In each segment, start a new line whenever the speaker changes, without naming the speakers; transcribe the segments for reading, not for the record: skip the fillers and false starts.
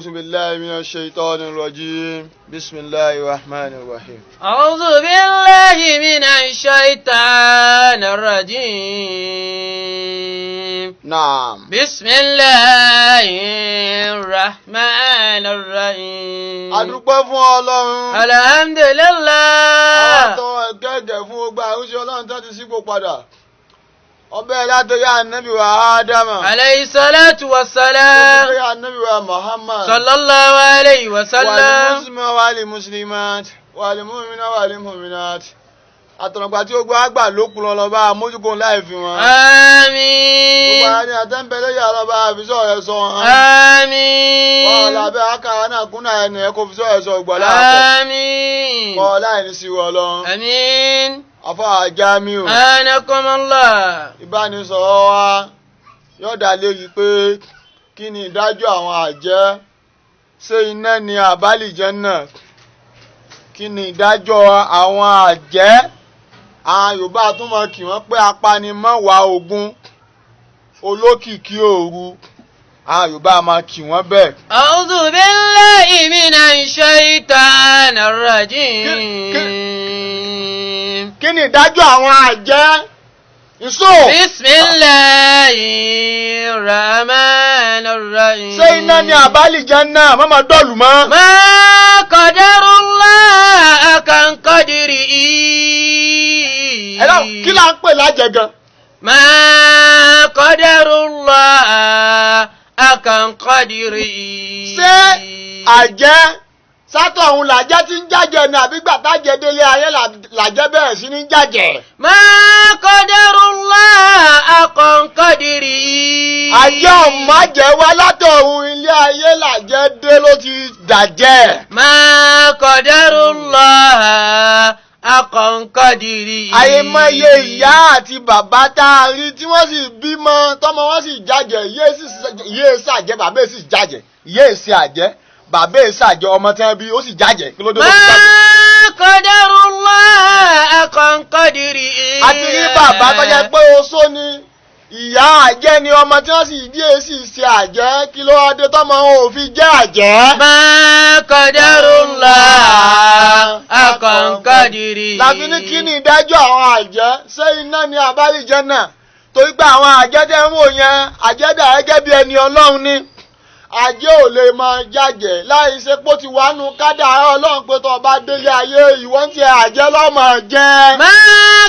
أعوذ بالله من الشيطان الرجيم بسم الله الرحمن الرحيم
أعوذ بالله من الشيطان الرجيم
نعم
بسم الله الرحمن الرحيم
adúpẹ́ fún Ọlọ́run
alhamdulillah
àtọ́ gẹ́gẹ́ fún gbogbo àrúnṣe Ọlọ́run tó ti sípò padà ọbẹ̀ látọ̀rí ànábì wa Ádámà
alayhi salatu wassalam
ọbẹ̀ ànábì wa Muhammad
sallallahu alayhi wa sallam
wàlímùsùlùmí wàlímùsùlùmát wàlímùmínà wàlímùmínát àtọ̀nàgbà tí ó gbọ́ àgbà lókun lọ́lọ́bá àmójúkò láì fi wọn.
àmín.
gbogbo àní àtẹ́ńpẹ́lẹ́ yà lọ́ba àfisọ́ ẹ̀ sọ wọn.
àmín.
wọ́n làbẹ́ àkàrà náà kúnà ẹni ẹ̀ kó fisọ́ ẹ̀ sọ gbọ́dọ̀ àpọ̀.
àmín.
wọ́n láì ní sí wọ́n lọ.
àmín.
afọ Jamiu.
anakumullah.
ìbánisọ̀rọ̀ wa yóò dá lérí pé kí ni ìdájọ́ àwọn àjẹ́ ṣé iná ni àbálìjẹ́ náà kí ni ìdájọ́ àwọn àjẹ́ àwọn Yorùbá tún mọ̀ kí wọ́n pé apanimọ́wàá ogun olókìkí òru àwọn Yorùbá máa kí wọ́n bẹ́ẹ̀.
A'udhu billahi minash shaitanir rajim.
Kí ni ìdájọ́ àwọn àjẹ́? Ìṣó.
Bismillahir rahmanir rahim.
Ṣé iná ni àbálìjẹ́ náà? Mọ́mọ́ dọ̀lù mọ́.
Ma qadarullah kan qadri.
Ẹ̀rọ kí là ń pè lájẹ gan?
Ma qadarullah kan qadri.
Ṣé àjẹ́ sátọ̀ òun làjẹ́ tí ń jàjẹ́ ní àbígbà tájẹ́ délé ayé làjẹ́ bẹ̀rẹ̀ sí ní jàjẹ́?
Ma qadarullah kan qadri.
Àjẹ́ ọ̀májẹ́ wá látọ̀run ilé ayé làjẹ́ dé ló ti dàjẹ́.
Ma qadarullah kan qadri.
Àyèmọye ìyá àti bàbá tá a rí tí wọ́n sì bímọ tọ́mọ wọn sì jàjẹ́ ìyé sàjẹ́ bàbá sì jàjẹ́ ìyé èsì àjẹ́ bàbá ìsàjọ ọmọ tí wọ́n bí ó sì jàjẹ́ kí ló dé ló fi jàjẹ́.
Ma qadarullah kan qadri.
a ti rí bàbá tó jẹ́ pé oṣó ni ìyá àjẹ́ ni ọmọ tí wọ́n sì bí èsì ṣe àjẹ́ kí ló wá dé tọ́mọ wọn ò fi jẹ́ àjẹ́.
Ma qadarullah kan qadri.
láti ní kí ni ìdájọ́ àwọn àjẹ́ ṣé iná ni àbálìjẹ́ náà torí pé àwọn àjẹ́ tẹ́ ń wò yẹn àjẹ́ dà gẹ́gẹ́ bí ẹni Ọlọ́run ni. Àjẹ́ ò lè máa jàjẹ́ láì ṣe pé ó ti wá nu kádàrá Ọlọ́run pé tó bá délé ayé ìwọ́n ti àjẹ́ lọ́mọ jẹ́.
Ma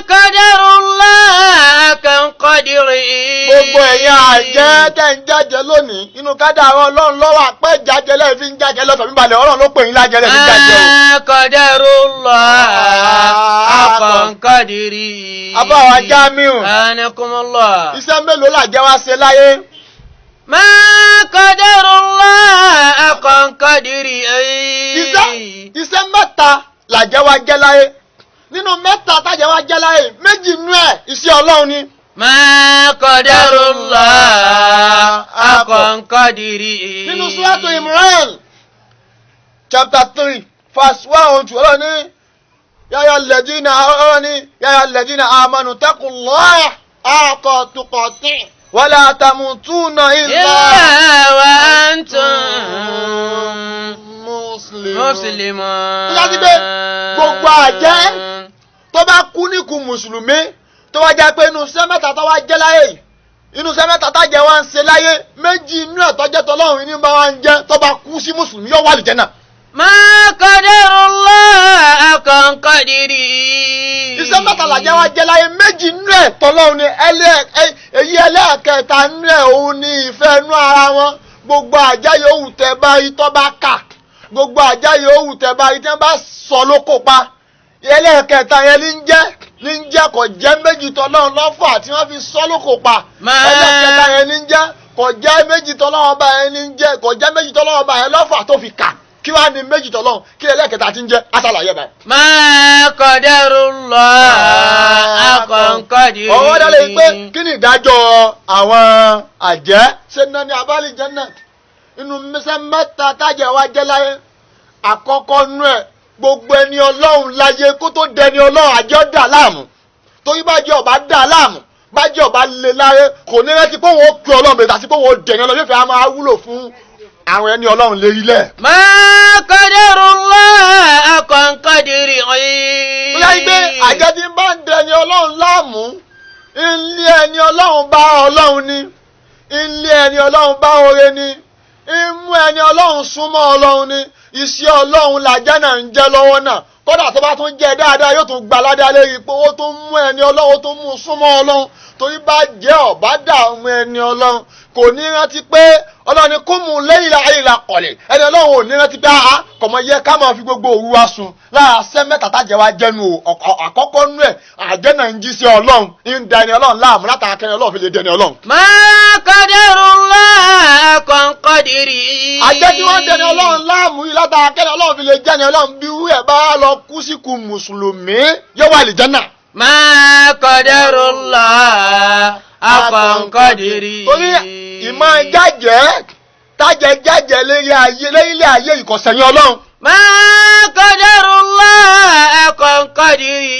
qadarullah kan qadri.
Gbogbo ẹ̀yin àjẹ́ tẹ̀ ń jàjẹ́ lónìí inú kádàrá Ọlọ́run lọ́wọ́ àpẹ́ jàjẹ́ lẹ́yìn fi ń jàjẹ́ lọ́fẹ̀ẹ́ bíbalẹ̀ Ọlọ́run ló pè yín lájẹ́ lẹ́yìn fi ń jàjẹ́ o.
Ma qadarullah kan qadri.
Àbáwá Jamiu.
Anakumullah.
Iṣẹ́ mélòó làjẹ́ wá ṣe láyé?
Ma qadarullah kan qadri.
Iṣẹ́ mẹ́ta làjẹ́ wá jẹ́ láyé. Nínú mẹ́ta tájẹ́ wá jẹ́ láyé, méjì nú ẹ̀ iṣẹ́ Ọlọ́run ni.
Ma qadarullah kan qadri.
Nínú Suratu Imran chapter 3 verse 1 Ọlọ́run ní ya ayyuhal ladhina amanu taqullaha haqqa tuqatih wala tamutunna illa
wa antum muslimun.
Láti pé gbogbo àjẹ́ tó bá kú níkù mùsùlùmí tó wá jẹ́ pé inú iṣẹ́ mẹ́ta tó wá jẹ́ láyé yìí inú iṣẹ́ mẹ́ta tájẹ́ wá ń ṣe láyé méjì inú ẹ̀ tó jẹ́ tọ́lọ́run ní bá wá ń jẹ́ tó bá kú sí mùsùlùmí yóò wà l'Áljánà.
Ma qadarullah kan qadri.
Iṣẹ́ mẹ́ta làjẹ́ wá jẹ́ láyé méjì inú ẹ̀ tọ́lọ́run ní èyí ẹlẹ́ẹ̀kẹta inú ẹ̀ òun ní ìfẹ́ inú ara wọn gbogbo àjẹ́ yòówù tẹ́ bá rí tó bá kà gbogbo àjẹ́ yòówù tẹ́ bá rí tí wọ́n bá sọ ló kópa ẹlẹ́ẹ̀kẹta yẹn ní ń jẹ́ kò jẹ́ méjì tọ́lọ́run lọ́fà tí wọ́n fi sọ ló kópa ẹlẹ́ẹ̀kẹta yẹn ní ń jẹ́ kò jẹ́ méjì tọ́lọ́run ọba yẹn ní ń jẹ́ kò jẹ́ méjì tọ́lọ́run ọba yẹn lọ́fà tó fi kà kí wàá ní méjì tọ́lọ́run kí ẹlẹ́ẹ̀kẹta ti ń jẹ́ àtàlàyé báyìí.
Ma qadarullah kan qadri.
ọwọ́ dálé pé kí ni ìdájọ́ àwọn àjẹ́ ṣé náà ni àbálìjẹ́ náà inú iṣẹ́ mẹ́ta tájẹ́ wá jẹ́ láyé àkọ́kọ́ nú ẹ̀ gbogbo ẹni Ọlọ́run láyé kó tó dẹni Ọlọ́run àjẹ́ dà láàmú torí bájẹ́ ọba dà láàmú bájẹ́ ọba lè láyé kò ní rántí pé òun ó pe Ọlọ́run bẹ̀rẹ̀ àti pé òun ó dẹ̀yìn Ọlọ́run yóò fẹ́ máa wúlò fún àwọn ẹni ọlọ́run lérí lẹ̀.
Ma qadarullah haqqa qadrihi.
bóyá yí pé àjẹ́ tí ń bá ń dẹni ọlọ́run láàmú ilé ẹni ọlọ́run bá ọlọ́run ní ilé ẹni ọlọ́run bá oore ní imú ẹni ọlọ́run súnmọ́ ọlọ́run ní iṣẹ́ ọlọ́run làjẹ́ náà ń jẹ́ lọ́wọ́ náà kódà tó bá tún jẹ́ dáadáa yóò tún gbà ládàá lérí pé ó tún mú ẹni ọlọ́run ó tún mú súnmọ́ ọlọ́run torí bá jẹ́ ọ̀bá dààmú ẹni ọlọ́run kò ní rántí pé ọlọ́run ni kó mú lẹ́yìn ìlà kọ̀lẹ̀ ẹni ọlọ́run ò ní rántí pé kọ̀mọ yẹ ká máa fi gbogbo òru wa sùn lára ṣẹ́ mẹ́ta tájẹ́ wa jẹ́nu àkọ́kọ́ nú ẹ̀ àjẹ́ náà ń jí sí ọlọ́run ń da ẹni ọlọ́run láàmú látara kẹ́ni ọlọ́run fi lè dẹni ọlọ́run.
Ma qadarullah haqqa qadrihi.
àjẹ́ tí wọ́n ń dẹni ọlọ́run láàmú yìí látara kẹ́ni ọlọ́run fi lè jẹ́ni ọlọ́run bí wú ẹ̀ bá lọ kú síkù mùsùlùmí yóò wà àlìjánnà.
Ma qadarullah haqqa qadrihi.
torí ìmọ̀ jájẹ́ tájẹ́ lérí ayé ìkọ̀sẹ̀yìn ọlọ́run.
Ma qadarullah haqqa qadrihi.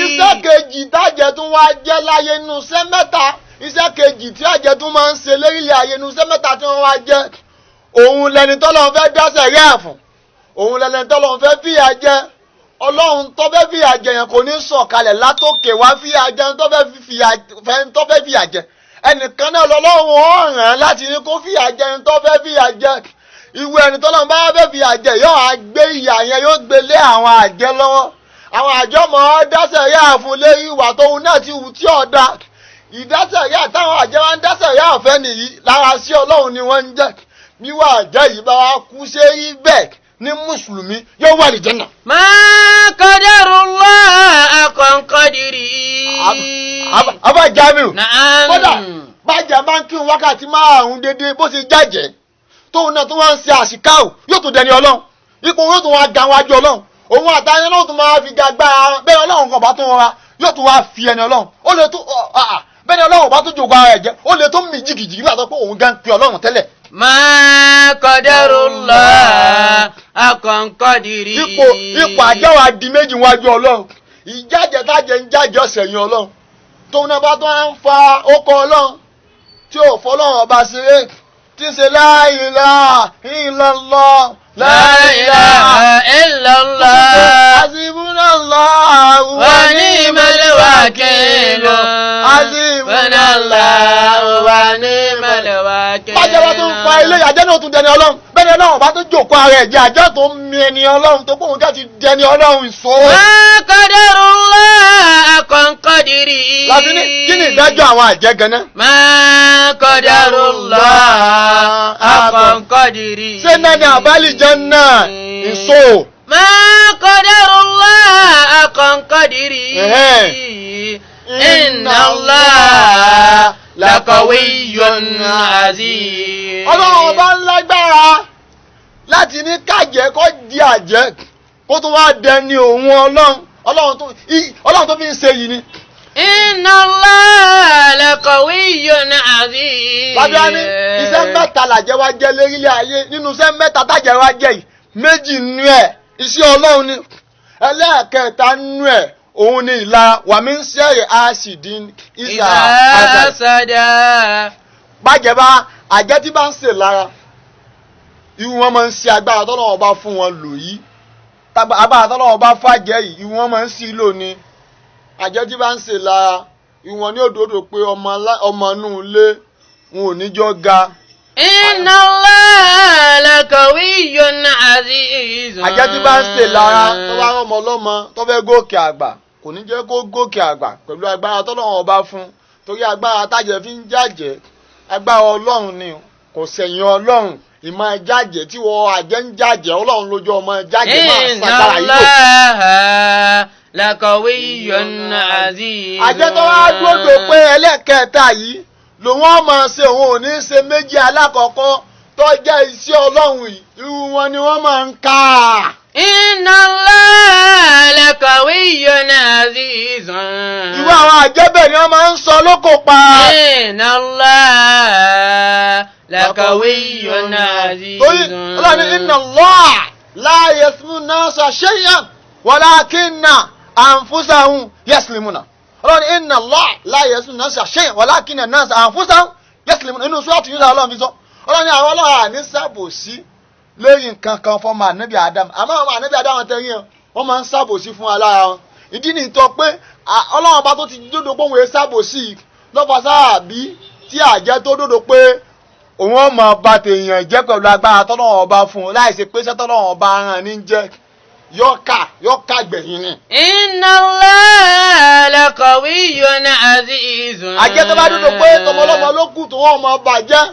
iṣẹ́ kejì tájẹ́ tún wá jẹ́ láyé nínú iṣẹ́ mẹ́ta iṣẹ́ kejì tí àjẹ́ tún máa ń ṣe lérí ayé nínú iṣẹ́ mẹ́ta tí wọ́n wá jẹ́ òun lẹni tọ́lọ́run fẹ́ dáṣẹ̀ rí àfún òun lẹni tọ́lọ́run fẹ́ fìyà jẹ ọlọ́run tó fẹ́ fìyà jẹ yẹn kò ní sọ̀kalẹ̀ látòkè wá fìyà jẹ tó fẹ́ fìyà jẹ ẹnìkan náà lọ́lọ́run ọ̀ràn láti ní kó fìyà jẹ ẹni tó fẹ́ fìyà jẹ ìwé ẹni tọ́lọ́run bá fẹ́ fìyà jẹ yóò á gbé ìyà yẹn yóò gbé lé àwọn àjẹ́ lọ́wọ́ àwọn àjọ mọ̀ ọ́ dáṣẹ̀ rí àfún lé ìwà tóun náà ti wù tí ọ̀dà ìdáṣẹ̀ rí àtàwọn àjẹ́ wa ń dáṣẹ̀ rí àfẹ́ nìyí lára sí ọlọ́run ni wọ́n ń jẹ́ wíwá àjẹ́ yìí bá wá kú sí rí bẹ́ẹ̀ ní mùsùlùmí yóò wà ní jẹ́nà.
Ma qadarullah haqqa qadrihi.
Abá Jamiu.
Na'am.
kódà bájà bá ń kírun wákàtí márùn-ún déédéé bó ṣe jàjẹ́ tóun náà tó wá ń ṣe àṣìkáò yóò tún dẹni ọlọ́run ipò yóò tún wá ga wájú ọlọ́run òun àtàyẹn náà tún máa fi gagbára bẹ́ẹ̀ ọlọ́run kan bá tún wọra yóò tún wá fi ẹni ọlọ́run ó lè tún bẹ́ẹ̀ ni ọlọ́run bá tún jòkó ara ẹ̀ jẹ́ ó lè tún mì jìgìjìgì nígbà tó pé òun gan pe ọlọ́run tẹ́lẹ̀.
Ma qadarullah haqqa qadrihi.
ipò àjẹ́ wa di méjì wájú ọlọ́run ìjájẹ tájẹ ń jájẹ ọ̀sẹ̀yìn ọlọ́run tóun náà bá tó ń fa okọ̀ ọlọ́run tí ò fọlọ́run ọba ṣeré tí ń ṣe la ilaha illallah
La ilaha illallah.
Hasbunallahu
Wa ni'mal wakil. Hasbunallahu wa ni'mal wakil.
bájẹ́ bá tó ń fa ilé àjẹ́ náà tún dẹni ọlọ́run bẹ́ẹ̀ ni ọlọ́run bá tó jòkó ara ẹ̀ jẹ́ àjẹ́ tó ń mi ẹni ọlọ́run tó kóhun jẹ́ ti dẹni ọlọ́run ìṣó.
Ma qadarullah haqqa qadrihi.
láti ní kí ni ìdájọ́ àwọn àjẹ́ gan-an.
Ma qadarullah haqqa qadrihi.
ṣé náà ni àbálì jẹ́ náà ìṣó.
Ma qadarullah haqqa qadrihi. Inna Allah laqawiyyun aziz.
ọlọ́run ọba ń lágbára láti ní kájẹ́ kó di àjẹ́ kó tún wá dẹni òun ọlọ́run tó fi ń ṣe yìí ni.
Inna Allah laqawiyyun aziz.
lábẹ́ ní iṣẹ́ mẹ́ta làjẹ́ wá jẹ́ lérílẹ̀ ayé nínú iṣẹ́ mẹ́ta tájẹ́ wá jẹ́ yìí méjì nú ẹ̀ iṣẹ́ ọlọ́run ni ẹlẹ́ẹ̀kẹta nú ẹ̀ òun ni ìlà wàmí ń ṣẹ́rẹ̀ áṣìdín ìsà
àṣàdá.
bàjẹ́ bá àjẹ́ tí bá ń ṣe lára irú wọn máa ń ṣe agbára tọ́lọ́wọ́ bá fún wọn lò yìí agbára tọ́lọ́wọ́ bá fàjẹ́ yìí irú wọn máa ń sí lò ní àjẹ́ tí bá ń ṣe lára irú wọn ní òdòdó pé ọmọ inú ilé wọn ò ní jọ ga.
Inna Allah laqawiyyun aziz.
àjẹ́ tí bá ń ṣe lára tó bá rọmọ ọlọ́mọ tó fẹ́ gòkè àgbà kò ní jẹ́ kó gòkè àgbà pẹ̀lú agbára tọ́lọ́wọ́ bá fún torí agbára tájẹ́ fi ń jàjẹ́ agbára ọlọ́run ni kò sẹ̀yìn ọlọ́run ìmọ̀ jájẹ́ tí wọ́n àjẹ́ ń jàjẹ́ ọlọ́run lójú ọmọ jájẹ́ máa ṣàgbára yìí lò.
Inna Allah laqawiyyun aziz.
àjẹ́ tó wá gbọ́dọ̀ pé ẹlẹ́kẹ̀ẹ́ta yìí lòun ọmọ ṣe òun ò ní ṣe méjì alákọ̀ọ́kọ́ tó jẹ́ iṣẹ́ ọlọ́run yìí irú wọn ni wọ́n máa ń kà.
Inna Allah laqawiyyun aziz.
irú àwọn àjẹ́bẹ̀ ni wọ́n máa ń sọ lóko pa.
Inna Allah laqawiyyun aziz.
torí ọlọ́run inna Allah la yaslimu nasa shay'an walakinna anfusahum yaslimuna. ọlọ́run inna Allah la yaslimu nasa shay'an walakinna nasa anfusahum yaslimuna. inú sọ́ọ̀tù yìí ọlọ́run fi sọ ọlọ́run ní àwọn ọlọ́run àní ṣàbòsí lórí nǹkan kan fọ́mọ ànábì Ádámù àmọ́ àwọn ànábì Ádámù tẹ́rí yẹn wọ́n máa ń ṣàbòsí fún alára wọn ìdí nìyí tó pé ọlọ́run ọba tó ti dódò pé òun ṣàbòsí lọ́fà sáàbí tí àjẹ́ tó dódò pé òun ọmọ ọba tèèyàn jẹ́ pẹ̀lú agbára tọ́lọ́run ọba fún un láì ṣe pé sẹ́tọ́lọ́run ọba rán ní jẹ́ yọ́ọ̀ká gbẹ̀yìn ni.
Inna Allaha laqawiyyun azizun.
àjẹ́ tó bá dódò pé tọmọlọ́mọ ló kù tó wọ́n mọ bàjẹ́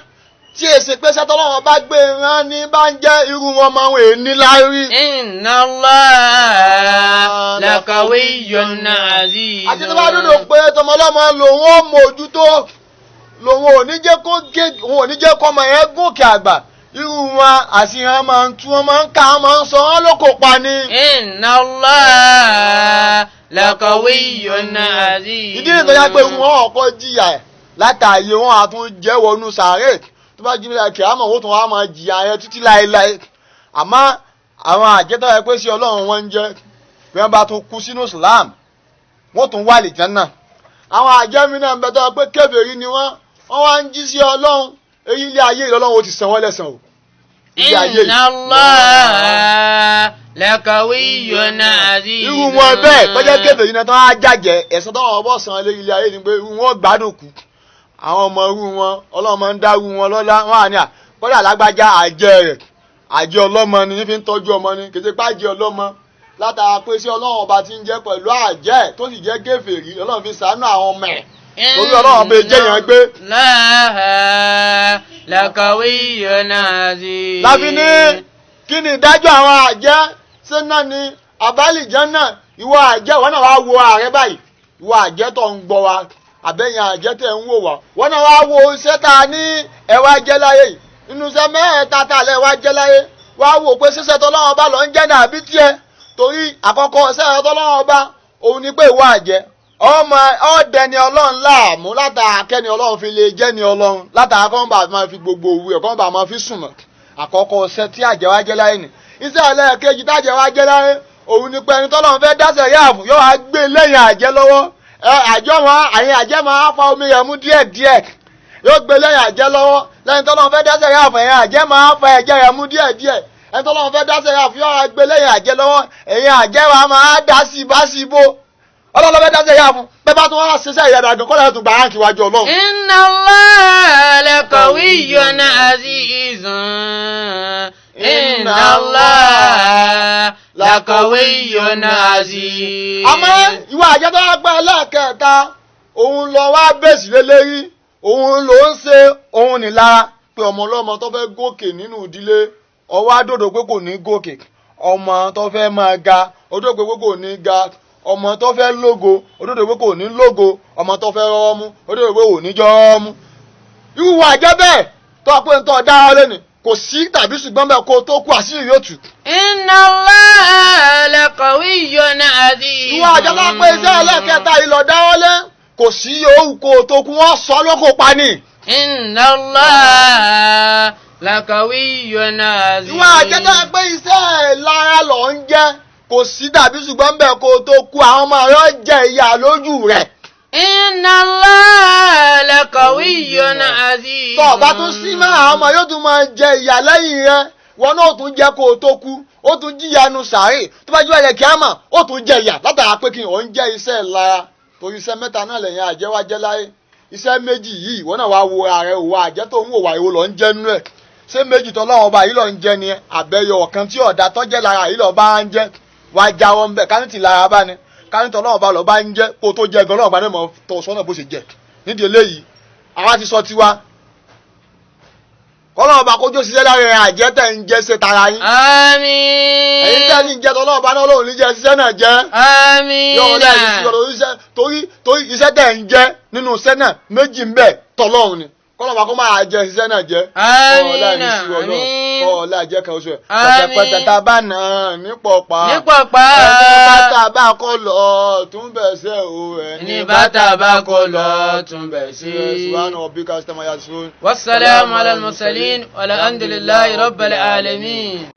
tí èsì pé sẹ́tọ́lọ́run ọba gbé rán ní bá ń jẹ́ irú wọn máa ń wè ní lárí.
Inna Allaha laqawiyyun azizun.
àti tó bá dódò pé tọmọlọ́mọ lòun ó mójútó lòun ò ní jẹ́ kó ọmọ yẹn gòkè àgbà irú wọn àṣìyàn máa ń tú wọn máa ń ká wọn máa ń sọ wọn lóko pa ni.
Inna Allaha laqawiyyun azizun.
ìdí nìkan yá pé wọn ọkọ jìyà ẹ látàyè wọn àtún jẹ́ wọnú sàárè tó bá jí nílẹ̀ kìámọ̀ wọ́n tún wá máa jìyà yẹn títí láéláé àmọ́ àwọn àjẹtọ́ yẹ pé sí ọlọ́run wọn ń jẹ́ bí wọ́n bá tún kú sínú Islam wọ́n tún wà l'Áljánà. àwọn àjẹmí náà ń bẹ tó yẹ pé kèfèrí ni wọ́n wá ń jí sí ọlọ́run èyí ilé ayé ìlọ́lọ́run ó ti san wọ́n lẹ́san o.
Inna Allaha laqawiyyun azizun.
irú wọn bẹ́ẹ̀ tọ́jẹ́ kèfèrí náà tó wá jàjẹ́ ẹ̀san tó wọn bọ́ san lé ilé ayé ni pé irú wọn gbádùn kú àwọn ọmọ irú wọn ọlọ́run máa ń dárú wọn lọ́lá wọn àní kọ́dà lágbájá àjẹ́ rẹ̀ àjẹ́ ọlọ́mọ ni fi ń tọ́jú ọmọ ni kì í ṣe pé àjẹ́ ọlọ́mọ látara pé sí ọlọ́run ọba ti ń jẹ́ pẹ̀lú àjẹ́ tó sì jẹ́ kèfèrí ọlọ́run fi ṣàánú àwọn ọmọ ẹ̀ torí ọlọ́run ọba jẹ́ yẹn gbé.
laqawiyyun azizun.
láfi ní kí ni ìdájọ́ àwọn àjẹ́ ṣé náà ni àbálìjánà ìwọ àjẹ́ wọn náà wá wo ààrẹ báyìí ìwọ àjẹ́ tó ń gbọ́ wa àbẹ̀yìn àjẹ́ tẹ̀ ń wò wá wọn náà wá wo iṣẹ́ tá a ní ẹ̀wá jẹ́ láyé yìí nínú iṣẹ́ mẹ́ẹ̀ẹ́ta tá a lẹ̀ wá jẹ́ láyé wá wò pé ṣíṣẹ́ tọ́lọ́run ọba lọ ń jẹ́ ní àbí tiẹ̀ torí àkọ́kọ́ ṣẹ́ tọ́lọ́run ọba òun ni pé ìwọ àjẹ́ ọmọ ọ̀dẹni ọlọ́run láàmú látara kẹ́ni ọlọ́run fi lè jẹ́ ni ọlọ́run látara kọ́ bá máa fi gbogbo òwú ẹ̀ kọ́ bá máa fi sùn mọ́ àkọ́kọ́ ṣẹ́ tí àjẹ́ wá jẹ́ láyé ni iṣẹ́ ẹlẹ́ẹ̀kejì tájẹ́ wá jẹ́ láyé òun ni pé ẹni tọ́lọ́run fẹ́ dáṣẹ̀ yáàfù yóò wá gbé lẹ́yìn àjẹ́ lọ́wọ́ àjẹ́ máa fa omi rẹ̀ mú díẹ̀díẹ̀ yóò gbé lẹ́yìn àjẹ́ lọ́wọ́ lẹ́yìn tọ́lọ́run fẹ́ dáṣẹ̀ yáàfù ẹ̀yìn àjẹ́ máa fa ẹ̀jẹ̀ rẹ̀ mú díẹ̀díẹ̀ ẹni tọ́lọ́run fẹ́ dáṣẹ̀ yáàfù yóò wá gbé lẹ́yìn àjẹ́ lọ́wọ́ ẹ̀yìn àjẹ́ wa máa dá sí bá sí bó ọlọ́run fẹ́ dáṣẹ̀ yáàfù bẹ́ẹ̀ bá tún wá ṣiṣẹ́ ìyàdàdùn kọ́lá tún gbà ránkì wájú ọlọ́run.
Inna Allaha laqawiyyun azizun. Inna Allaha laqawiyyun azizun.
àmọ́ ìwà àjẹ́ tó wá pẹ́ lẹ́ẹ̀kẹta òun lọ wá bèsì lélẹ́rí òun ló ń ṣe òun nìlara pé ọmọ ọlọ́mọ tó fẹ́ gòkè nínú ìdílé ọwọ́ àdòdò pé kò ní gòkè ọmọ tó fẹ́ máa ga odò pé kò ní ga ọmọ tó fẹ́ lógo odò pé kò ní lógo ọmọ tó fẹ́ rọ́wọ́ mú odò pé kò ní jọ́ mú. irú wa àjẹ́ bẹ́ẹ̀ tó a pé ń tọ́ dá ọ lẹ́nu kò sí tàbí ṣùgbọ́n bẹ́ẹ̀ kó tó kú àṣírí yóò tù.
Inna Allaha laqawiyyun azizun.
ìwà àjẹ́ tó pé iṣẹ́ ẹlẹ́kẹta ìlọ̀ dáwọ́lé kò sí yòówù kó tó kú wọ́n sọ lóko pa ni.
Inna Allaha laqawiyyun azizun.
ìwà àjẹ́ tó pé iṣẹ́ lára lọ ń jẹ́ kò sí tàbí ṣùgbọ́n bẹ́ẹ̀ kó tó kú àwọn ọmọ rẹ̀ jẹ ìyà lójú rẹ̀.
Inna Allaha laqawiyyun azizun.
tọ́ ọ̀bá tún sí máa àwọn ọmọ yóò tún máa jẹ ìyà lẹ́yìn rẹ̀ wọn náà tún jẹ́ kó tó kú ó tún jíyà nu sàárè tó bá jẹ́ ẹ̀yẹ kíámà ó tún jẹ ìyà látara pé kí n ò ń jẹ́ iṣẹ́ lára torí iṣẹ́ mẹ́ta náà lẹ́yìn àjẹ́ wá jẹ́ láyé iṣẹ́ méjì yìí ìwọ náà wá wo ààrẹ òwò àjẹ́ tó ń wò wá ìwò lọ ń jẹ́ nú ẹ̀ ṣé méjì tọ́lọ́wọ́n ọba yìí lọ ń jẹ́ ni àbẹ̀yọ ọ̀kan tí ọ̀dà tọ́jẹ́ lára yìí lọ bá ń jẹ́ wá jáwọ́ ń bẹ̀ kánìtì lára bá ní kánìtì ọlọ́wọ́n ọba lọ bá ń jẹ́ kó tó jẹ́ gan ọlọ́wọ́n ọba náà mọ̀ tọ́ sọ́nà bó ṣe jẹ́ nídìí eléyìí àwa ti sọ tiwa kọ́lọ́wọ́n ọba kójú ṣiṣẹ́ lára ẹ̀ àjẹ́ tẹ̀ ń jẹ́ ṣe tara yín.
Àmín.
ẹ̀yin tẹ́ ní jẹ́ tọ́lọ́wọ́n ọba náà lóhùn ní jẹ́ ṣiṣẹ́ náà jẹ́.
Àmín.
yọ̀ọ́ lẹ́yìn sí ọ̀rọ̀ iṣẹ́ torí iṣẹ́ tẹ̀ ń jẹ́ nínú iṣẹ́ náà méjì ń bẹ tọ́lọ́hùn ni kọ́lọ́wọ́n ọba kó máa jẹ iṣẹ́ náà jẹ́.
Àmín.
ọ̀la jẹ́ kan oṣù ẹ̀.
Àmín.
pẹ̀tẹ̀ tá a bá nà án nípọ̀pá.
Nípọ̀pá.
ẹni bàtà bá kọ́ lọ tún bẹ̀ ṣe o.
Ní bàtà bá kọ́ lọ tún bẹ̀ ṣe.
subhana rabbika astama yasifun.
Wassalamu ala al-mursalin walhamdulillahi rabbil alamin.